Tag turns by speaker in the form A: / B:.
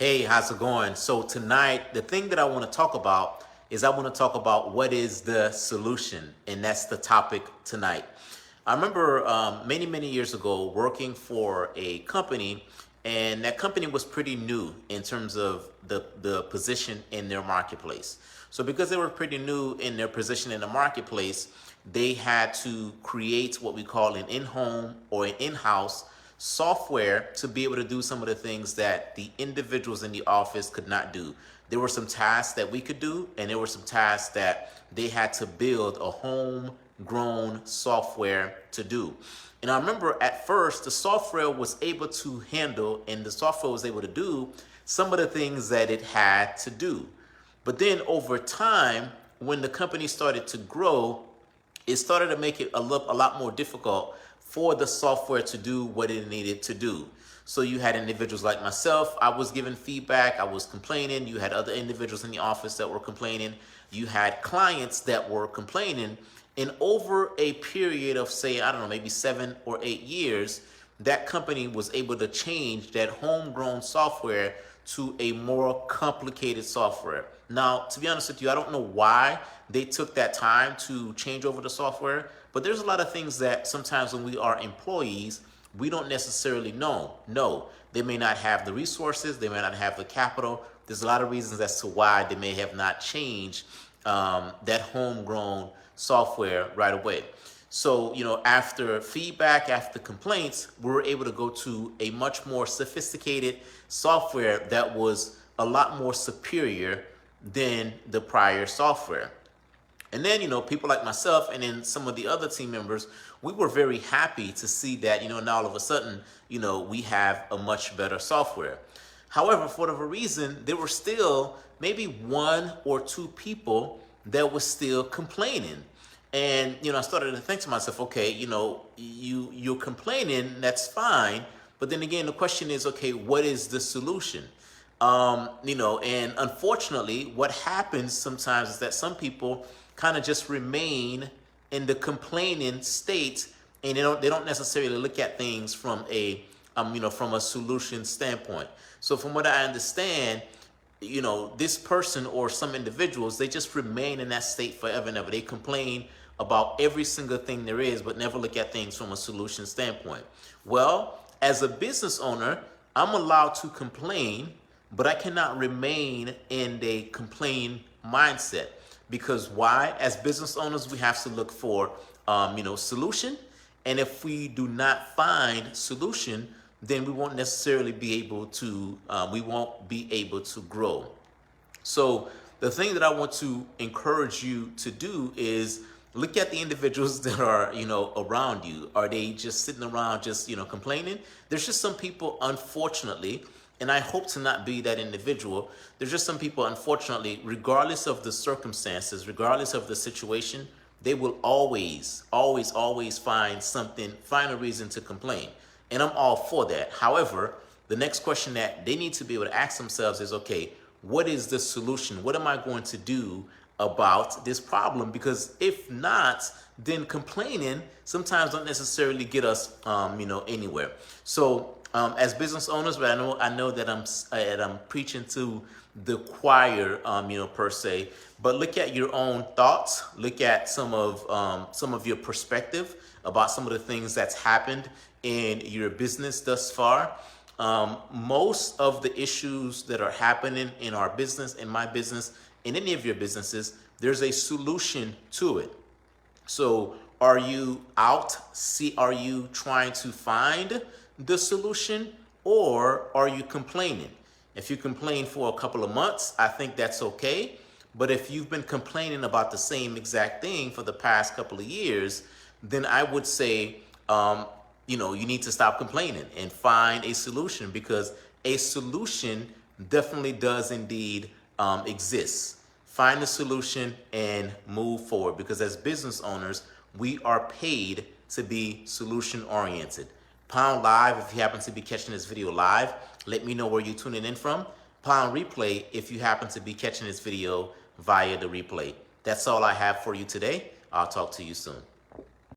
A: Hey, how's it going? So tonight, the thing that I want to talk about is I want to talk about what is the solution, and that's the topic tonight. I remember many years ago working for a company, and that company was pretty new in terms of the position in their marketplace. So because they were pretty new in their position in the marketplace, they had to create what we call an in-home or an in-house software to be able to do some of the things that the individuals in the office could not do. There were some tasks that we could do, and there were some tasks that they had to build a homegrown software to do. And I remember at first the software was able to handle and the software was able to do some of the things that it had to do. But then over time, when the company started to grow, it started to make it a lot more difficult for the software to do what it needed to do. So you had individuals like myself, I was giving feedback, I was complaining. You had other individuals in the office that were complaining. You had clients that were complaining. And over a period of, say, I don't know, maybe 7 or 8 years, that company was able to change that homegrown software to a more complicated software. Now, to be honest with you, I don't know why they took that time to change over the software, but there's a lot of things that sometimes when we are employees, we don't necessarily know. No, they may not have the resources, they may not have the capital. There's a lot of reasons as to why they may have not changed that homegrown software right away. So, after feedback, after complaints, we were able to go to a much more sophisticated software that was a lot more superior than the prior software. And then, people like myself and then some of the other team members, we were very happy to see that, now all of a sudden, we have a much better software. However, for whatever reason, there were still maybe 1 or 2 people that was still complaining. And, I started to think to myself, okay, you're complaining, that's fine. But then again, the question is, okay, what is the solution? And unfortunately, what happens sometimes is that some people kind of just remain in the complaining state, and they don't necessarily look at things from from a solution standpoint. So from what I understand, this person or some individuals, they just remain in that state forever and ever. They complain about every single thing there is, but never look at things from a solution standpoint. Well, as a business owner, I'm allowed to complain, but I cannot remain in the complain mindset. Because why? As business owners, we have to look for, solution. And if we do not find solution, then we won't necessarily be able to, grow. So the thing that I want to encourage you to do is look at the individuals that are, around you. Are they just sitting around just, complaining? There's just some people, unfortunately, and I hope to not be that individual. There's just some people, unfortunately, regardless of the circumstances, regardless of the situation, they will always find a reason to complain. And I'm all for that. However, the next question that they need to be able to ask themselves is, okay, what is the solution? What am I going to do about this problem? Because if not, then complaining sometimes don't necessarily get us, anywhere. So as business owners, but I know that I'm preaching to the choir, per se. But look at your own thoughts. Look at some of your perspective about some of the things that's happened in your business thus far. Most of the issues that are happening in our business, in my business, in any of your businesses, there's a solution to it. So are you are you trying to find the solution, or are you complaining? If you complain for a couple of months, I think that's okay. But if you've been complaining about the same exact thing for the past couple of years, then I would say, you need to stop complaining and find a solution, because a solution definitely does indeed exist. Find a solution and move forward, because as business owners, we are paid to be solution oriented. Pound live if you happen to be catching this video live. Let me know where you're tuning in from. Pound replay if you happen to be catching this video via the replay. That's all I have for you today. I'll talk to you soon.